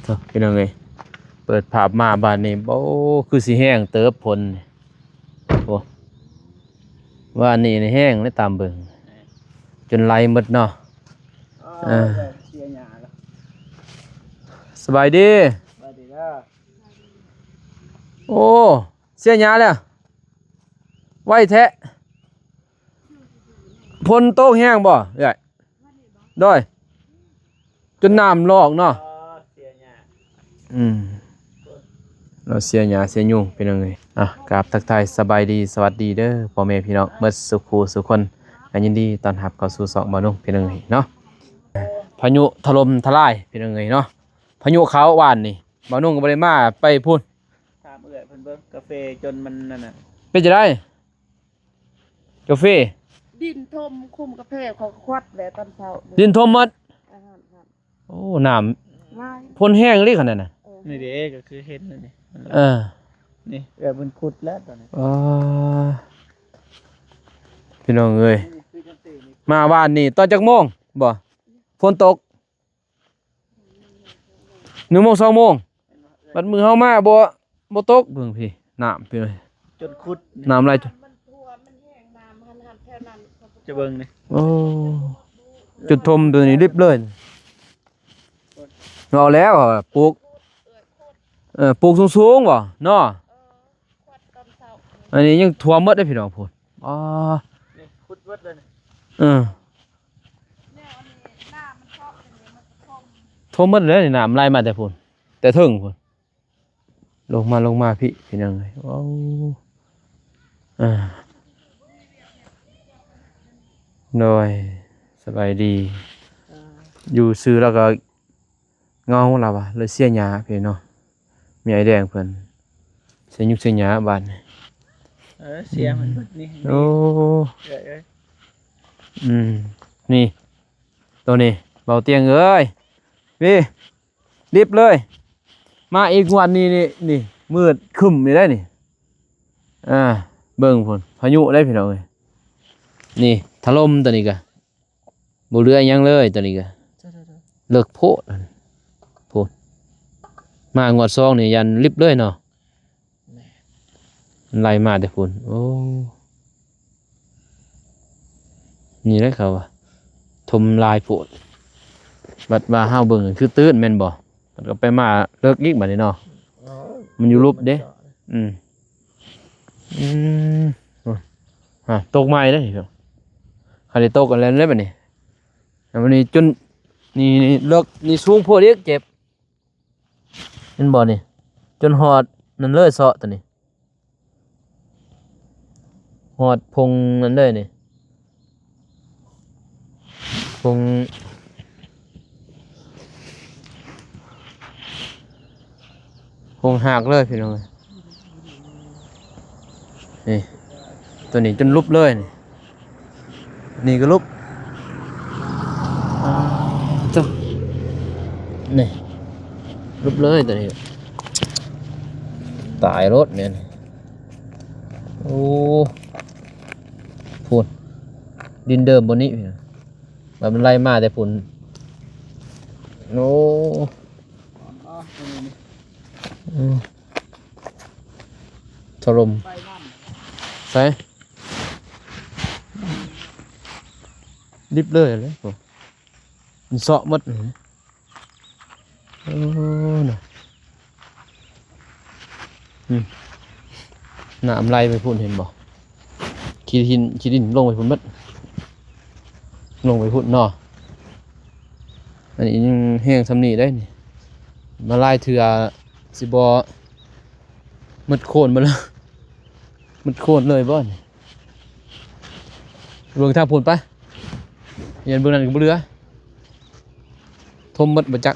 เถอะเป็นยังไงเปิดภาพมาบ้านนี้โอ้คือสิแห้งเติบผลโอ้ว่านี่ในแห้งได้ตามเบิ่งจนไหลหมดเนาะเสียหยาแล้ว สบายดี สวัสดีครับ โอ้เสียหยาแล้วไว้แท้พลโตแห้งบ่เอ้ยด้อยจนน้ำลอกเนาะ เสียหยา เราเสียหยาเสียยุงเป็นยังไงกราบทักทายสบายดีสวัสดีเด้อพ่อแม่พี่น้องเมื่อสุขูสุคนยินดีต้อนรับเข้าสู่2บ่าวนุ่งเป็นยังไงเนาะพายุถล่มทลายเป็นยังไงเนาะพายุเขาหวานนี่บ่าวนุ่งก็บ่ได้มาไปพูดถามเอื้อยเพิ่นเบิ่งกาแฟจนมันนั่นน่ะ เป็นจะได้กาแฟ ดินทมคุมกระเพาะเขาควัดแหละตอนเช้า ดินท่วมหมด อาหารครับ โอ้น้ ไม่ ำพ่นแห้งเลยขนาดน่ะ นี่เด้ก็คือเห็นนั่นนี่ เออ นี่เอื้อยเพิ่นขุดแล้วตอนนี้ พี่น้องเอ้ย นี่คือจังซี่นี่ มาบ้านนี่ตอนจักโมงบ่ฝนตก1 โมง 2 โมงบัดมือเฮามาบ่ตกเบิ่งพี่น้ำพี่เอ้ย จนขุดนี่ น้ำไหลจน มันท่วมมันแห้งน้ำหันแถวนั้น จะเบิ่งนี่ โอ้จุดทมตัวนี้ริบเลยเอาแล้วอะปลูกปลูกสูงๆบ่เนาะ ควัดตอนเช้า อันนี้ยังท่วมหมดเด้อพี่น้องพุ่นนี่ขุดเบิดเลยนี่ เออ เนี่ยอันนี้หน้ามันชอบเป็นอย่างนี้มันจะท่วม ท่วมหมดเลยนี่น้ำไหลมาแต่พุ่นแต่ถึงพุ่นลงมาพี่น้องเอ้ยว้าวโดยสบายดีอยู่ซื้อแล้วก็เงาเราอะเลยเสียหญ้าพี่เนาะมีไอแดงเพิ่นเสียยุกเสียหญ้าบ้านนี่ เสียมันเบิดนี่ โอ้ เอื้อยเอ้ย นี่ตัวนี้เบาเตียงเอ้ยพี่รีบเลยมาอีกวันนี้นี่มืดครึ้มนี่ได้นี่เบิ่งพุ่นพายุได้พี่น้องเอ้ยนี่ถล่มตัวนี้กะบ่เหลือหยังเลยตัวนี้กะเลิกโพดพุ่นมางวดซองนี่ยันริบเลยเนาะไล่มาแต่พุ่นโอ้นี่ได้เขาว่าทมลายโพดบัดว่าห้าวเบิ่งคือตื้นแม่นบ่มันก็ไปมาเลิกอีกบัดนี้เนาะมันอยู่รูปเด้ตกไม้เด้อคันได้ตกกันแล้วบัดนี้แล้ววันนี้จนนี่เลิกนี่สูงโพดอีกเจ็บเห็นบ่นี่จนหอดนั่นเลยเซาะตัวนี้หอดพงนั่นเลยนี่พงหักเลยพี่น้องนี่ตัวนี้จนลุบเลยนี่ก็ลุบจ้ะนี่ลุบเลยตัวนี้ตายรถเนี่ยโอ้ฝุ่นดินเดิมบนนี้แบบมันไล่มาแต่ฝุ่นโอ้ถล่ม ไปน้ ใส่ดิบเลยเลยผมมันเสาะหมดโอ้น่ะน้ำไหลไปพุ่นเห็นบ่ขี้ดินลงไปพุ่นหมดลงไปพุ่นเนาะอันนี้ยังแห้งสำนีได้นี่มาไล่เถื่อสิบ่หมดโคนมาแล้วหมดโคนเลยบ่นี่เบิ่งทางพุ่นไปยันเบิ่งนั่นก็บ่เหลือทมหมดบ่จัก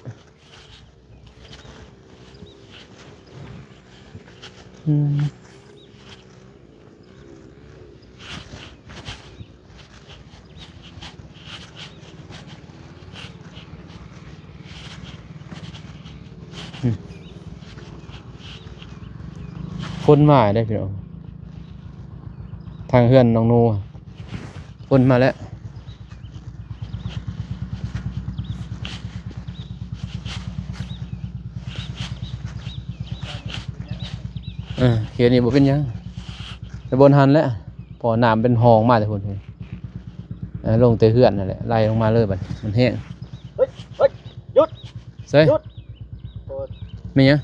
คนมาได้พี่น้องทางเฮือนน้องโนคนมาแล้ว เขียนนี่บ่เป็นหยังแต่บนหันแหล้วพอน้ำเป็นหองมาแต่พุ่นลงแต่เฮือนนั่นแหละไล่ลงมาเลยบัดมันแห้ง เฮ้ยหยุด ใส่ หยุดโอ้ย ไม่หยัง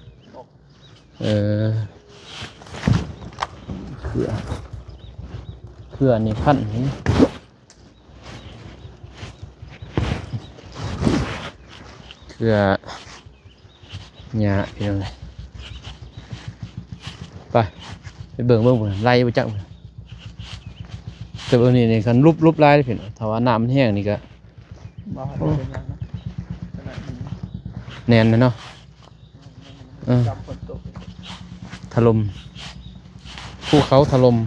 เขื่อนี่ขั้นนี้เขื่อหญ้าพี่น้องเลยไปเบิ่งพุ่นไล่ไปจักพุ่นแต่เบิ่งนี่คันรูปไล่เด้อพี่น้องถ้าว่าน้ำมันแห้งนี่ก็ บ่เป็นหยังนะขนาดนี้ แน่นนะเนาะ จำฝนตก ถล่มภูเขาถล่ม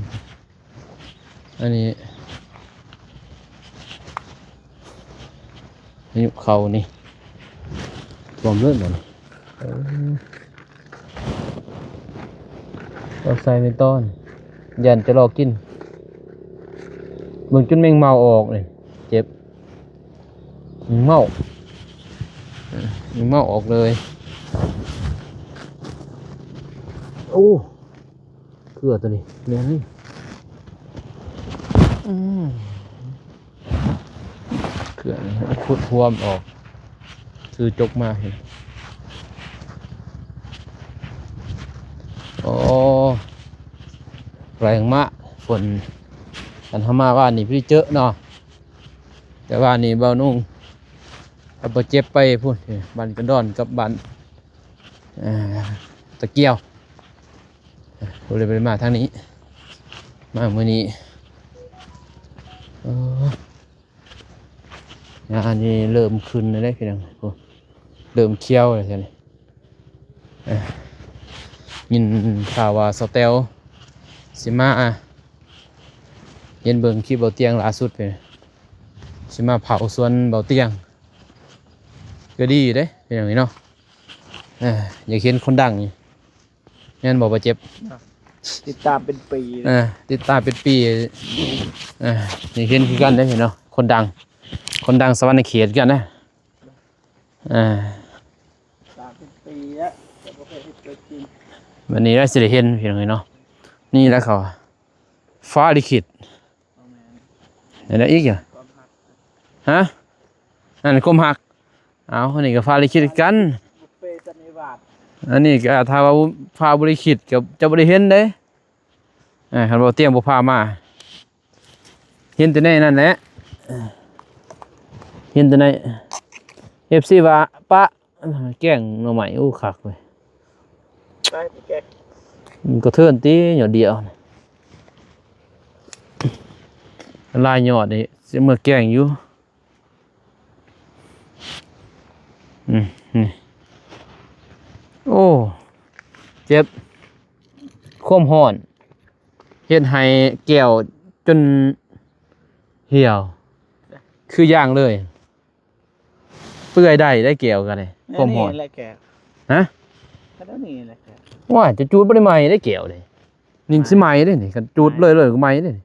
อันนี้นี่เขานี่รวมเรื่องหมดเราใส่เป็นต้นยันจะรอกินเบิ่งจนแมงเมาออกเลยเจ็บแมงเมาออกเลยโอ้เกลือตัวนี้เลี้ยงนี่เกลือนี่พุดพวมออกคือจกมาเห็นโอ้แรงมากฝนกันทำมาว่านี่พี่เจอเนาะแต่ว่านี่เบานุ่งเอาไปเจ็บไปพูดบันกันดอนกับบันตะเกียวเราเลยไปมาทางนี้มาเมื่อนี้งานนี้เริ่มขึ้นเลยได้พี่น้องเริ่มเคี้ยวเลยใช่ไหมยินข่าวว่าสเตลสิมาเย็นเบิ่งคลิปเบาเตียงล่าสุดไปสิมาเผาสวนเบาเตียงก็ดีเด้เป็นอย่างนี้เนาะอยากเห็นคนดังนี่งั้นบอกว่าเจ็บ ติดตามเป็นปีเลย ติดตามเป็นปีอยากเห็นคือกันได้เห็นเนาะคนดังสวรรค์เขตกันนะตามเป็นปีแล้วแต่บ่เคยเห็นตัวจริง วันนี้ได้สิได้เห็นเพียงเลยเนาะนี่แหล้วเขาฟ้าลิขิต เอาแม่น อะไรอีกอ่ะ ความหัก ฮะนั่นคมหักเอาอันนี้ก็ฟ้าลิขิตกัน บุฟเฟ่ต์จันนิวาส อันนี้ก็ถ้าว่าฟ้าบริขิตกับจะบริเห็นเด้คันบ่เตรียมบ่พามาเห็นแต่ในนั่นแหละเห็นแต่ใน FC ว่าปะแกล้งหน่อไม้อู้คักเว้ย ไปแกะ มันก็เทินตีหยอดเดียวลายหยอดนี่สิเมื่อแกล้งอยู่นี่โอ้เจ็บคว่ำห่อนเฮ็ดให้แก้วจนเหี่ยวคือย่างเลยเปื่อยได้แก้วกันเลยคว่ำห่อน นี่แหละแกะ ฮะ ก็นี่แหละแกะ ว่าจะจูดบ่ได้ใหม่ได้แก้วเลยนิ่งสิใหม่ได้นี่กันจูดเลยก็ใหม่ได้นี่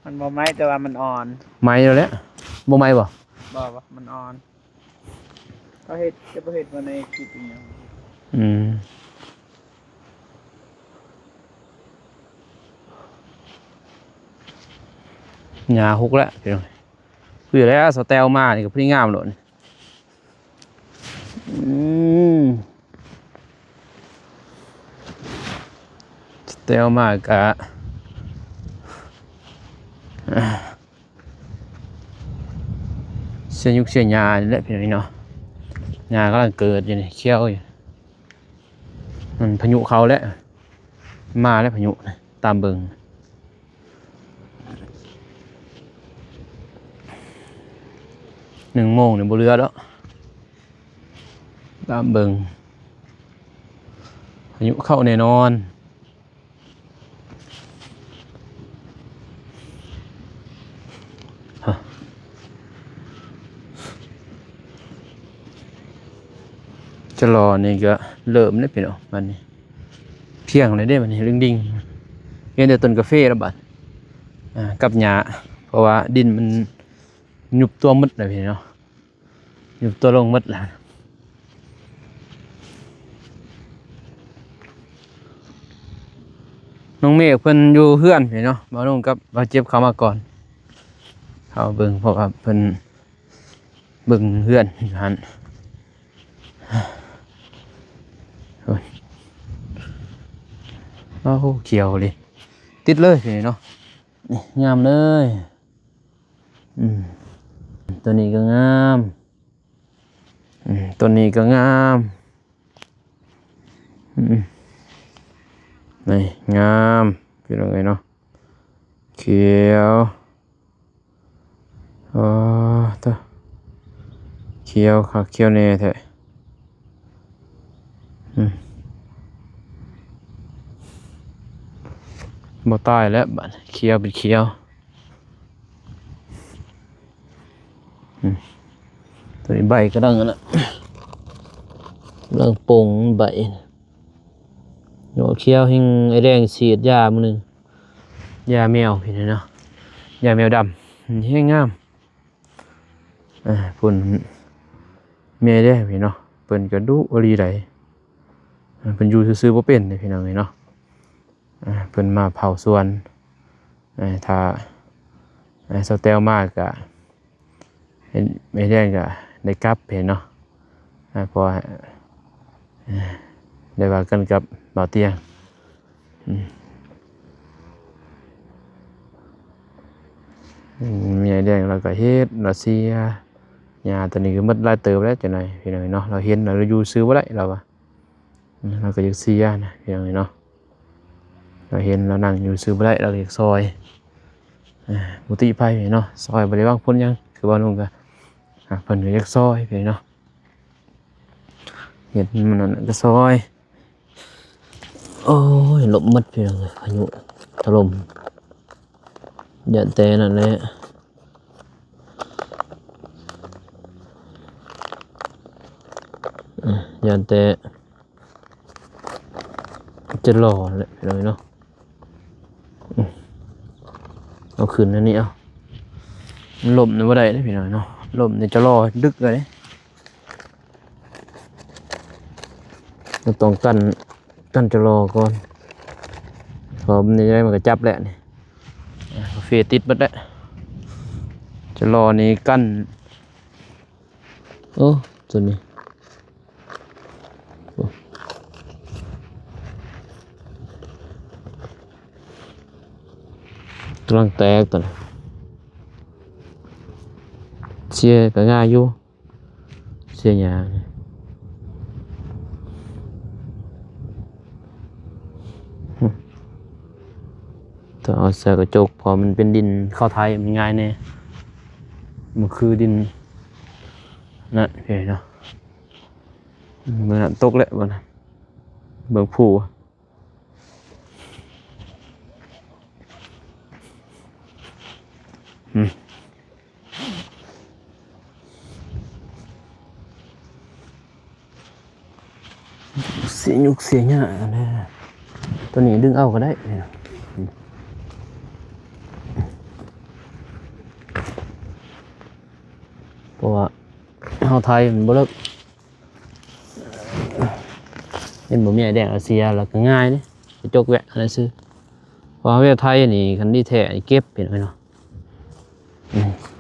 มันบ่ไหม้แต่ว่ามันอ่อน ใหม่แล้วแหละบ่ใหม่บ่ บ่ว่ามันอ่อนเขาเฮ็ดจะบ่เฮ็ดมาในคลิปอีหยัง หญ้าฮุกแล้วพี่น้องคือแล้วสแตลมานี่ก็พอดีงามโลดนี่สแตลมากะเสียยุกเสียหญ้านี่แหละพี่น้องเนาะหญ้ากำลังเกิดอยู่นี่เขียวอยู่มันพายุเขาแล้วมาแล้วพายุตามเบิ่ง1 โมงนี่บ่เรือแล้วตามเบิ่งพายุเข้าแน่นอนจะรอนี่ก็เริ่มได้พี่น้องมันนี่เที่ยงเลยได้มันนี่ดิ่งๆเห็นแต่ต้นกาแฟแล้วบัดกับหญ้าเพราะว่าดินมันยุบตัวหมดเลยพี่เนาะยุบตัวลงหมดแล้ว อ น้องเมฆเพิ่นอยู่เพื่อนพี่เนาะบ่นุ่งกับบ่เจ็บเข้ามาก่อนเข้าเบิ่งเพราะว่าเพิ่นเบิ่งเพื่อนอยู่หั่นโอ้ยโอ้โหเขียวเลยติดเลยพี่เนาะนี่งามเลยตัวนี้ก็งามตัวนี้ก็งามนี่งามเป็นยังไงเนาะเขียวตัวเขียวค่ะเขียวแน่แท้บ่ตายแล้วบัดเขียวเป็นเขียวตัวนี้ใบก็ดังนะกำลังปงใบหัวเขียวหิงไอแดงฉีดยามื้อนึงยาแมวพี่เนาะยาแมวดำให้งามพุ่นเมย์ได้พี่เนาะเปิ้นก็ดุอลีไดเพิ่นอยู่ซื่อๆบ่เป็นพี่น้องเนาะเพิ่นมาเผาสวนถ้าสเตลมากก็เห็นไม่ได้ก็ได้กลับเห็นเนาะพอได้ว่ากันกับบ่าวเตียงมีไอแดงเราก็เฮ็ดรัสเซียหญ้าตัวนี้ก็หมดหลายเติบแล้วจังได๋พี่น้องเนาะเราเห็นเราอยู่ซื้อบ่ได้เราว่าเราก็อยากเสียนะพี่น้องเนาะเราเห็นเรานั่งอยู่ซื้อบ่ได้เราอยากซอยมุติภัยเนาะซอยบ่ได้วางพ้นยังคือว่านุ่งก็เพิ่นก็อยากซอยพี่เนาะเห็นมันนั่นก็ซอยโอ้ยลมหมดพี่น้องพายุถล่มอย่าแต่นั่นแหละอย่าแต่จะหล่อเลยพี่น้องเนาะเอาขึ้นอันนี้เอาลมนี่บ่ได้เด้พี่น้องเนาะลมนี่จะหล่อดึกเลยเราต้องกันจะรอก่อนพอมันได้มันก็จับแหละนี่เฟติดบัดแล้วจะรอนี่กันโอ้ตัวนี้กำลังแตกตัวนี้เชียก็ง่ายอยู่เชียยาต้องเอาใส่กระจกพอมันเป็นดินเข้าไทยมันง่ายแน่มันคือดินนั่นเห็นเนาะมันตกแล้วมันเบิ่งผู้เสียยุกเสียหน้าเนี่ยตัวนี้ดึงเอาก็ได้เนี่ยเพราะว่าเฮาไทยมันบ่เลิกเห็นบ่มีไอแดงอาเซียแล้วก็ง่ายนี่ไปจกแวะอะไรซื้อเพราะเวียไทยนี่คันดีแท้เก็บเห็นไหมเนาะ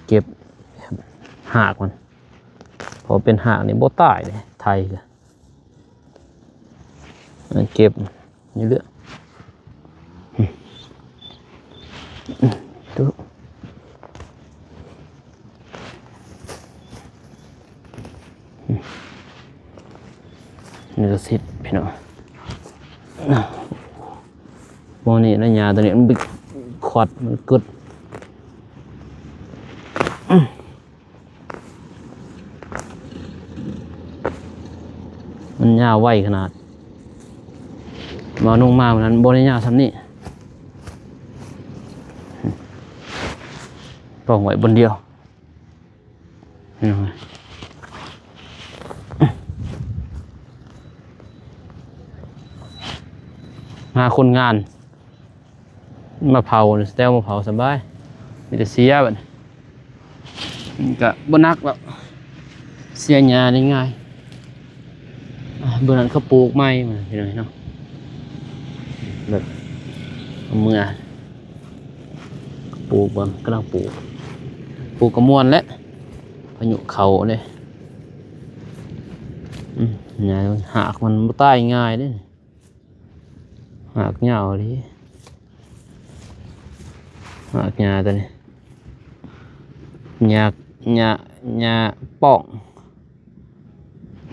เก็บหากมันพอเป็นหากนี่บ่ตายเลยไทยก็เก็บนี่เลือกดูนี่ก็สิพี่น้องมองนี่นะยาตัวนี้มันบิดขวดมันกึดมันยาวไวขนาดมานุ่งมาเหมือนนั้นบริญญาทำนี่ปล่องไว้บนเดียวมาคนงานมาเผาสเตลมาเผาสบายมีแต่เสียแบบก็บนักแบบเสียหญ้าได้ง่ายเบอร์นั้นเขาปลูกไม้มาเห็นไหมเนาะแบบ เมื่อปลูกบางกำลังปลูกกระมวลและพายุเขาเลยเนี่ยหากมันใต้ง่ายเลยหากเหงาดิหากหญ้าตัวนี้หญ้าป่อง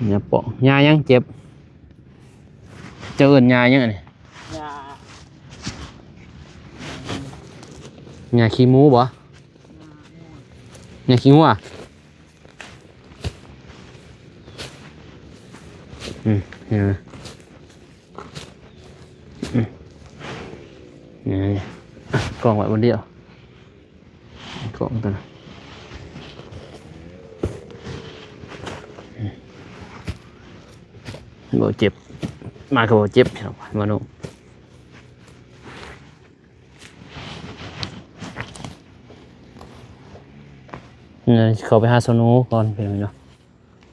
หญ้าป่องหญ้ายังเจ็บเจอหญ้ายังไง ยา หญ้าขี้หมูบ่หญ้าขี้งัวเห็นไหมนี่กล่องไว้บนเดียวกล่องตัวนั้นบ่เจ็บมาก็บ่เจ็บพี่น้องมาโน่เขาไปหาสนุก่อนพี่น้องเนาะ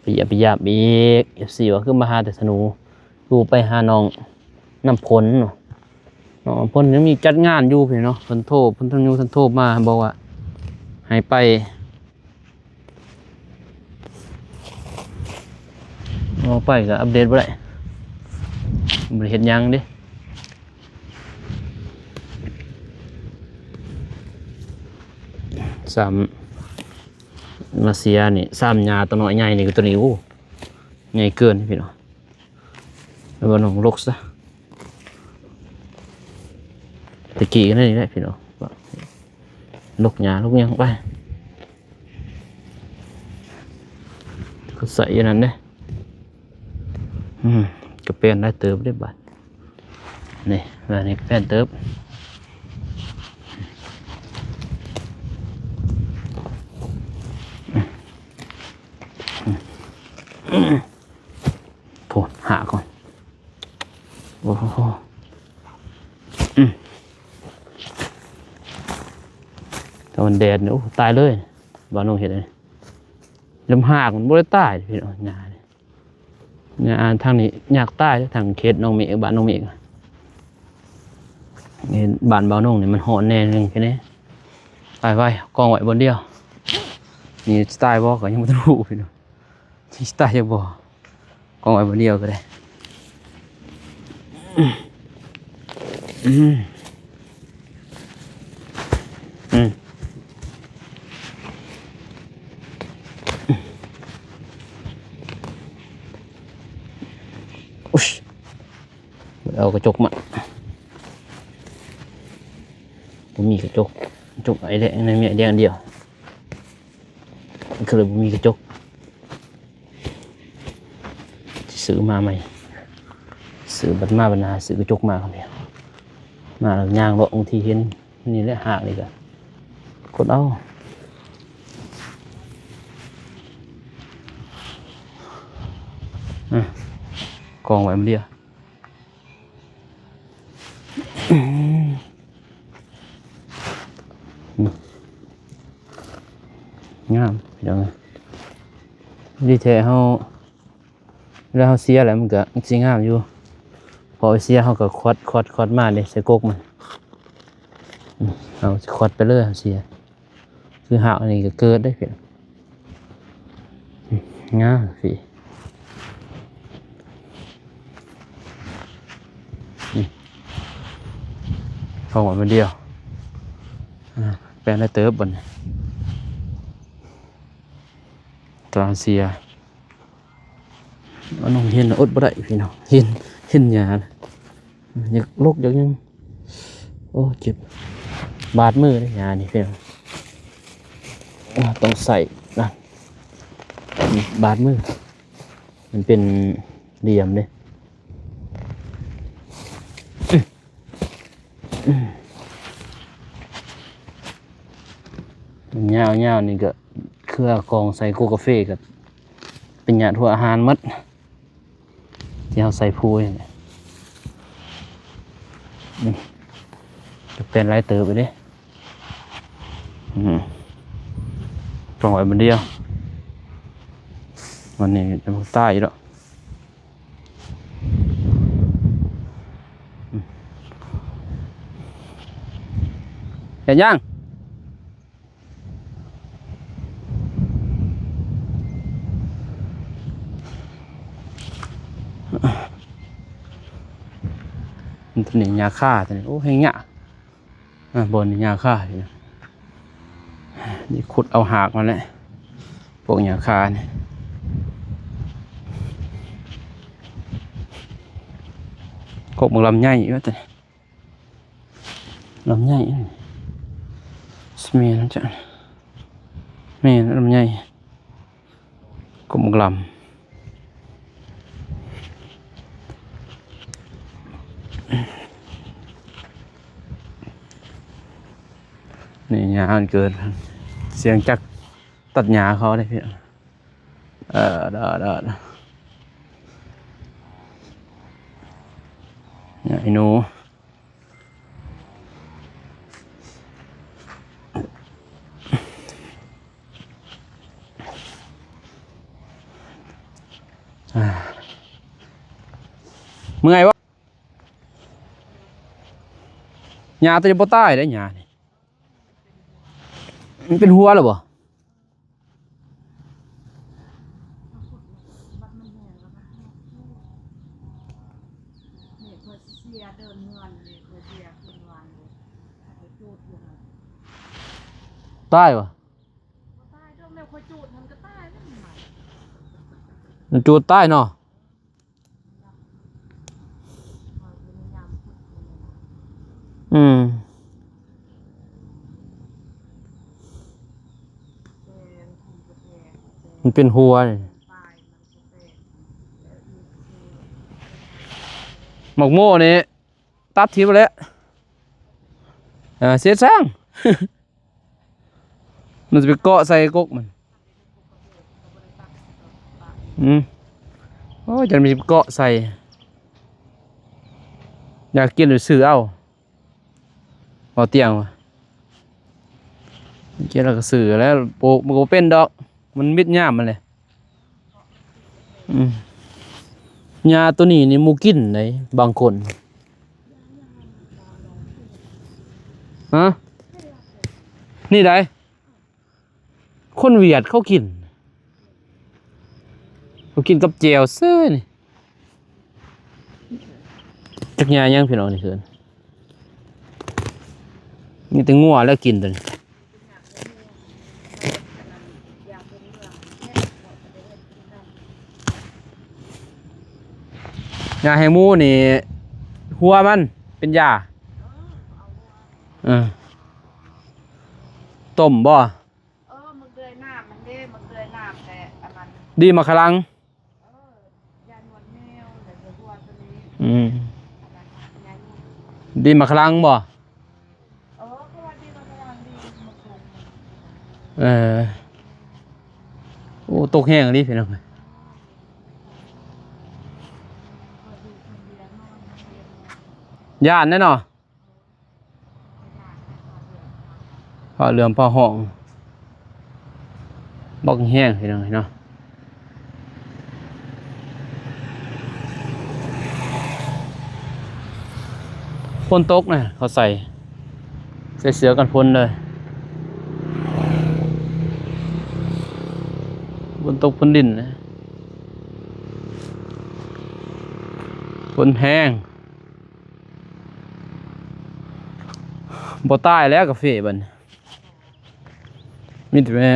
ไปเหยียบอีกF4ว่าคือมาหาแต่สนุดูไปหาน้องน้ำพ้นเนาะน้องน้ำพ้นยังมีจัดงานอยู่พี่เนาะเพิ่นโทรเพิ่นโทรมาบอกว่าให้ไปเอาไปก็อัปเดตบ่ได้บ่ได้เฮ็ดหยังเด้มาเสียนี่3หญ้าตัวน้อยใหญ่นี่ก็ตัวนี้โอ้ใหญ่เกินพี่น้องแล้วบ่น้องลกซะตะกี้ก็นี่แหละพี่น้องลกหญ้าลกหยังไปก็ใส่อย่างนั้นเด้ก็เป็นได้เติบได้บัดนี่แบบนี้เป็นเติบโผล่หาก่อนโอ้โหตอนแดดเนี่ยโอ้ตายเลยบ้านน้องเห็นเลยลำหากมันบ่ได้ตายพี่น้องหญ้าเนี่ยทางนี้อยากใต้ทางเขตน้องเมฆบ้านน้องเมฆนี่บ้านบ่าวน้องนี่มันหอนแน่นึงแค่นี้ตายไว้กองไว้บนเดียวนี่สไตล์บ่ก็ยังบ่รู้พี่น้องที่สไตล์จะบ่กองไว้บนเดียวก็ได้เอากระจกมาผมมีกระจกไอ้เด็กในเมียเดียวเดียวคือเลยผมมีกระจกซื้อมาใหม่ซื้อบัตรมาบรรณาซื้อกระจกมาคนเดียวมาแล้วย่างเลาะบางทีเห็นนี่แหละหากนี่ก็กดเอากองไว้มันเดียวงามเดี๋ยวดีเทลแล้วเขาเสียอะไรมันก็สิงามอยู่พอเสียเขาก็คอดมาเลยใส่กกมันเอาคอดไปเลยเสียคือหาอันนี้ก็เกิดได้เพียงงามสิพอหมดมันเดียวแปลงได้เติบบนตอนเสียน้องเห็นอดบ่ได้พี่น้องเห็นหยาอยากลกอยากยังโอ้เจ็บบาดมือเลยหยานี่พี่น้องต้องใส่นะบาดมือมันเป็นเหลี่ยมเลยเงานี่ก็เครือกองใส่โกกาแฟกับเป็นหยาทั่วอาหารมัดที่เราใส่พูนี่จะเป็นไรเติบไปดิปล่อยมันเดียววันนี้จะใต้แล้ว เห็นยังตัวนี้ยาฆ่าตัวนี้โอ้เฮงเนี่ยบนนี่ยาฆ่าอยู่นี่ขุดเอาหากมาแล้วพวกยาฆ่าเนี่ยกบมึงลำใหญ่อยู่แต่ลำใหญ่สเมียนจ้ะเมียนลำใหญ่กบมึงลำนี่หญ้ามันเกิดเสียงจักตัดหญ้าเขาได้พี่ได้ไอ้หนูเมื่อไงวะหญ้าตัวจะบ่ตายได้หญ้านี่มันเป็นหัวหรอบ่ตายวะมันจูดใต้เนาะมันเป็นหัวเลยหมกโม่นี่ตัดทิ้งไปแล้วเสียสร้าง มันจะไปเกาะใส่กกมันโอ้ยจะมีเกาะใส่อยากกินหรือซื้อเอาเอาเตียงวะกินแล้วก็ซื้อแล้วโปกมันก็เป็นดอกมันมิดหญ้ามันเลยหญ้าตัวนี้นี่มูกินเลยบางคนฮะนี่ได้คนเวียดเขากินกับเจียวซื่อนี่จักหญ้ายังพี่น้องนี่คือนี่แต่งัวแล้วกินตัวนี้หญ้าแหงมูนี่หัวมันเป็นหญ้าต้มบ่มึงเดือยน้ำมันเด้มึงเดือยน้ำแต่อันนั้นดีมาคลังยานวลแมวแต่เดี๋ยวหัวตัวนี้ดีมาคลังบ่ก็ว่าดีมาคลังดีมาคลังโอ้ตกแห้งดิพี่น้องย่านแน่นอนพอเรือมพอห้องบอกแห้งพี่น้องเนาะฝนตกนะเขาใส่เสือกันฝนเลยฝนตกฝนดินนะฝนแห้งบ่ตายแล้วกาแฟบัดมีแต่แม่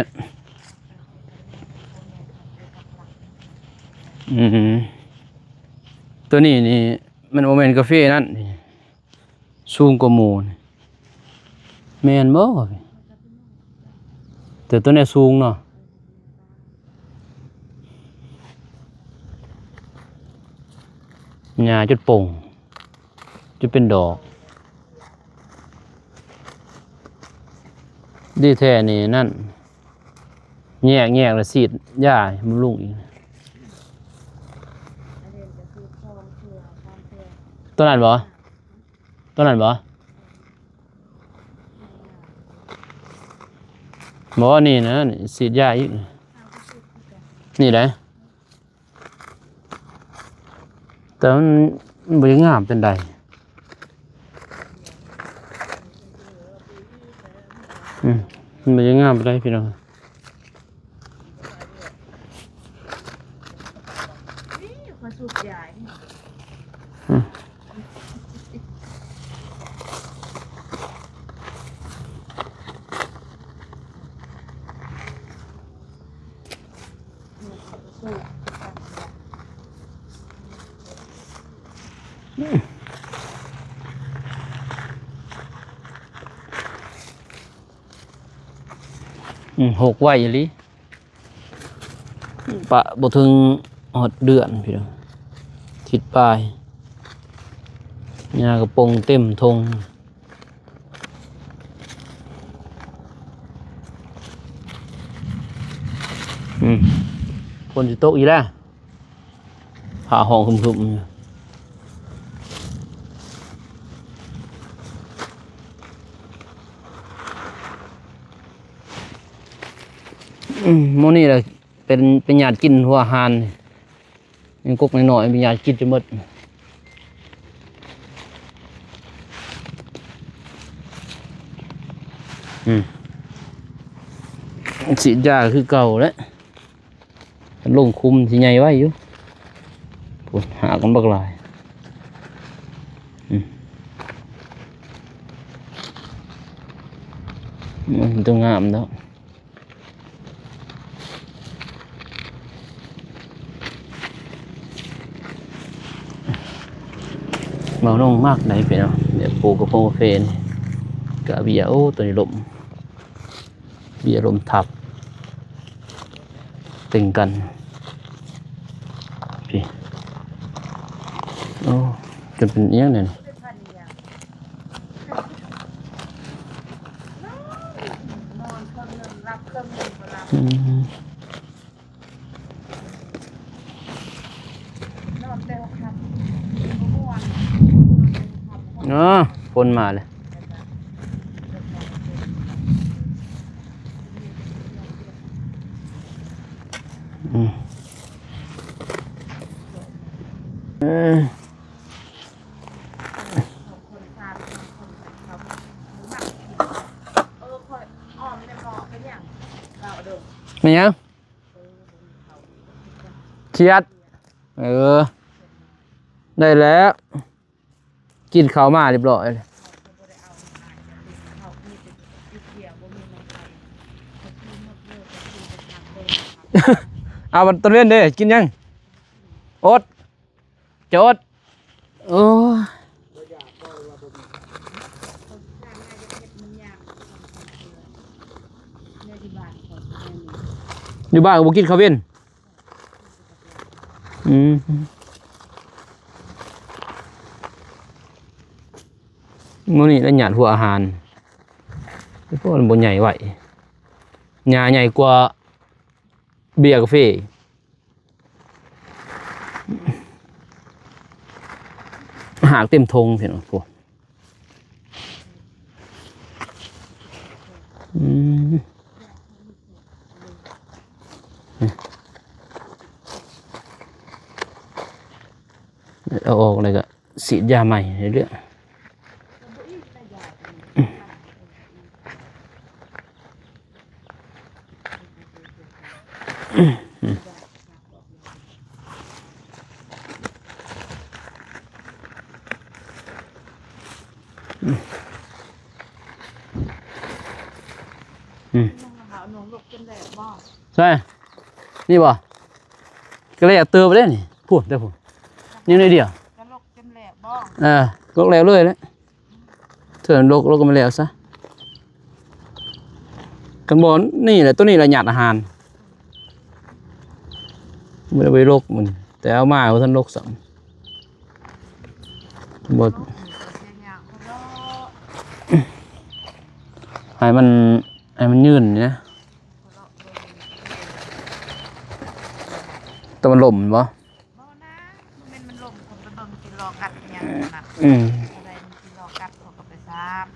ตัวนี้นี่มันโมเมนต์กาแฟนั่นสูงกว่าหมูแม่นบ่แต่ตัวนี้สูงเนาะหญ้าจุดโป่งจุดเป็นดอกดีแท้นี่นั่นแยกแล้วสีดหญ้ามันลุ่งอีกตัวนั้นบ่นี่นะสีดหญ้าอีกนี่ได้แต่มันบ่งามเป็นใด มันจะงามไปได้พี่น้อง นี่มาสูบยานี่ หกไว้อย่างนี้ปะบ่ถึงหอดเดือนพี่น้องทิศปลายยากระโปรงเต็มทงคนจะตกอีกแล้วผ่าห้องคุมๆโมนี่แหละเป็นญาติกินหัวหานยังกกน้อยๆเป็นญาติกินจะหมดสีดยาคือเก่าแล้วลงคุมที่ใหญ่ไว้อยู่ปวดหากันบักหลายมันต้องงามแล้วเบาลงมากไหนไปเนาะเดี๋ยวปูกระโปงเฟนกะเบียโอ้ตัวนี้ลมเบียลมทับตึงกันพี่โอ้จนเป็นเอี้ยงเนี่ย เป็นพันยานอนเครื่องหนึ่งรับเครื่องหนึ่งก็รับนอนเร็วครับเมื่อวานคนมาเลยไม่ยังเชียดได้แล้วกินข้าวมาเรียบร้อยเลยเอาบันต้นเล่นเด้กินยังโอ๊ตโจดโอ้อยู่บ้านก็บ่กินข้าวเย็นมื้อนี้แล้วหยาดหัวอาหารพวกมันบ่ใหญ่ไหวหญ้าใหญ่กว่าเบียร์กาแฟหากเต็มทงเห็นไหมพวกเอาออกเลยก็ฉีดยาใหม่เรื่อยใช่นี่บ่ก็เลยเติมไปได้นี่พูดได้พูดนี่เลยเดียวกระโหลกจนแหลกบ่ลกแล้วเลยเลยเถื่อนลกก็ไม่แล้วซะกันบอลนี่แหละตัวนี้แหละหยาดอาหารไม่ได้ไปลกมันแต่เอามาเพราะท่านลกสั่งบดให้มันยืนนะแต่มันหล่มบ่บ่นะมันลมคนกระดมกินรอกัดอย่างนั้นอะไรมันกินรอกัดเขาก็ไปซาบ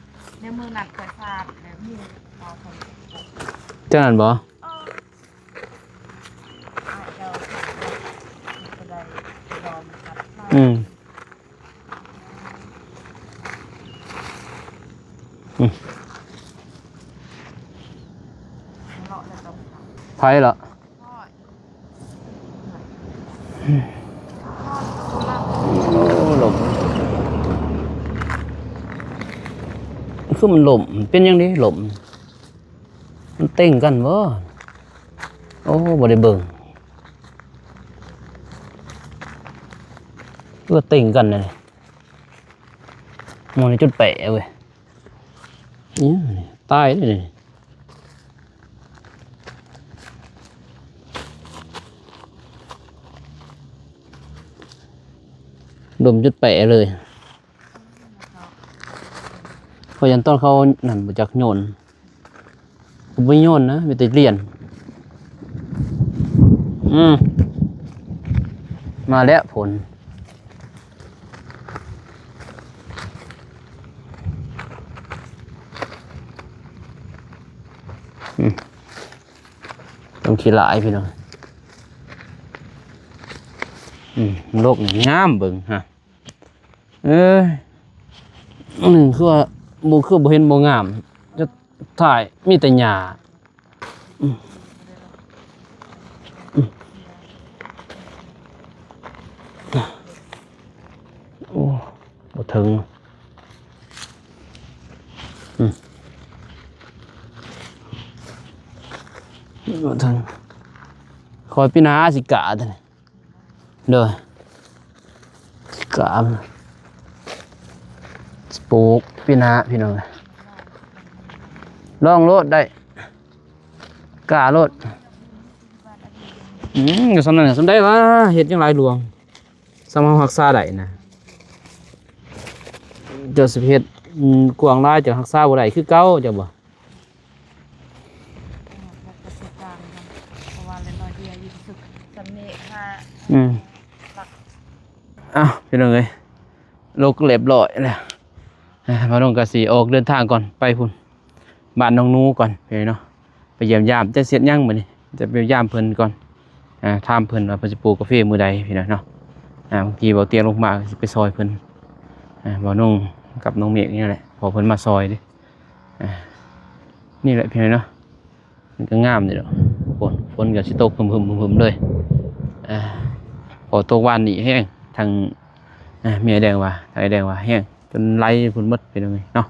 ในมือนัดเคยซาบแล้วมือเอาคนเจ้านั่นบ่ รเหรอ พ่อ โอ้หลมคือมันหลมเป็นยังไงหลมมันเต้งกันวะโอ้บ่ได้เบิ่งเพื่อเต้งกันเลยมองในจุดแปะเว้ยนี่ตายเลยนี่ดมจุดแปะเลยพอยันต้นเขาหนั่นมาจากโยนผมไม่โยนนะมีแต่เรียนมาแล้วผลต้องขี้หลายพี่น้องโลกนี่งามเบิ่งฮะหนึ่งคือว่าบ่คือบ่เห็นบ่งามจะถ่ายมีแต่หญ้าโอ้บ่ถึงบ่ถึงคอยพี่นาสิกะท่านเด้อสิกะปลูกพี่นาพี่น้องลองโลดได้กล้าโลดก็สำนั้นสำได้ว่าเฮ็ดจังหลายหลวงสำเฮารักษาได้นะเจ้าสิเฮ็ดกว้างหลายจะรักษาบ่ได้คือเก่าจ้ะบ่ เพราะว่าเล่นน้อยเดียวอยู่สึกสำเนียค่ะ อ้าวพี่น้องเอ้ยโลกเรียบร้อยแล้วมาลงกะสีออกเดินทางก่อนไปพุ่นบ้านน้องนูก่อนไปเนาะไปเยี่ยมยามจะเสร็จยังมื้อนี้จะไปยามเพิ่นก่อนถามเพิ่นว่าเพิ่นสิปลูกกาแฟมื้อใดพี่น้องเนาะบางทีเบาเตียงลงมาสิไปซอยเพิ่นบ่น้องกับน้องเมฆนี่แหละพอเพิ่นมาซอยดินี่แหละพี่น้องเนาะมันก็งามนี่ดอกฝนก็สิตกหึมๆเลยพอตกวันนี้แห้งทางเมียแดงว่าทางไอ้แดงว่าแห้งจนไล่พุ่นหมดเป็นยังไงเนาะ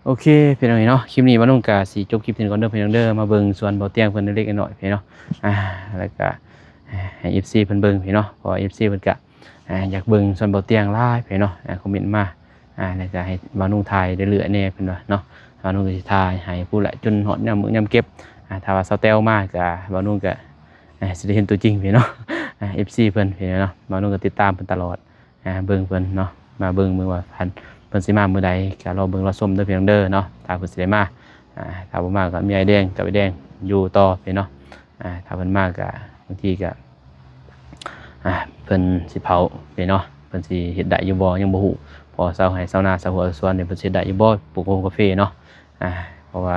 โอเคเป็นยังไงเนาะคลิปนี้มาลงกาสีจบคลิปนี้ก่อนเด้อพี่น้องเด้อมาเบิ่งส่วนเบาเตียงเพิ่นเล็กๆน้อยๆพี่เนาะแล้วก็ให้ FC เพิ่นเบิ่งพี่เนาะเพราะ FC เพิ่นก็อยากเบิ่งส่วนเบาเตียงหลายพี่เนาะคอมเมนต์มาแล้วก็ให้มานุ่งถ่ายเรื่อยๆแน่เพิ่นว่าเนาะมานุ่งก็สิถ่ายให้ผู้ละจนฮอดยามมื้อยามเก็บถ้าว่าเซาแต้วมาก็มานุ่งก็สิได้เห็นตัวจริงพี่เนาะFC เพิ่นพี่เนาะมานุ่งก็ติดตามเพิ่นตลอดเบิ่งเพิ่นเนาะมาเบิ่งมือว่าเพิ่นสิมามื้อใดก็รอเบิ่งรอชมเด้อพี่น้องเด้อเนาะถ้าเพิ่นสิได้มาถ้าบ่มาก็มีไอ้แดงกับไอ้แดงอยู่ต่อพี่เนาะถ้าเพิ่นมาก็บางทีก็เพิ่นสิเผาพี่เนาะเพิ่นสิเฮ็ดได้อยู่บ่ยังบ่ฮู้พอเซาให้เซานาเซาหัวสวนนี่เพิ่นสิเฮ็ดได้อยู่บ่ปลูกกาแฟเนาะเพราะว่า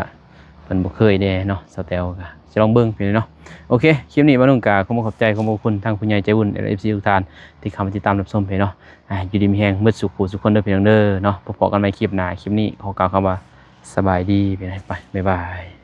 เพิ่นบ่เคยเด้เนาะสแตลก็สิลองเบิ่งพี่เนาะโอเคคลิปนี้บ่ต้องกราบขอบใจขอบคุณทางผู้ใหญ่ใจบุญ FC ทุกท่านที่เข้ามาติดตามรับชมพี่เนาะอยู่ดีมีแฮงมืดสุขผู้สุขคนเด้อพี่น้องเด้อเนาะพบกันใหม่คลิปหน้าคลิปนี้ขอกล่าวคำว่าสบายดีพี่น้องไปบ๊ายบาย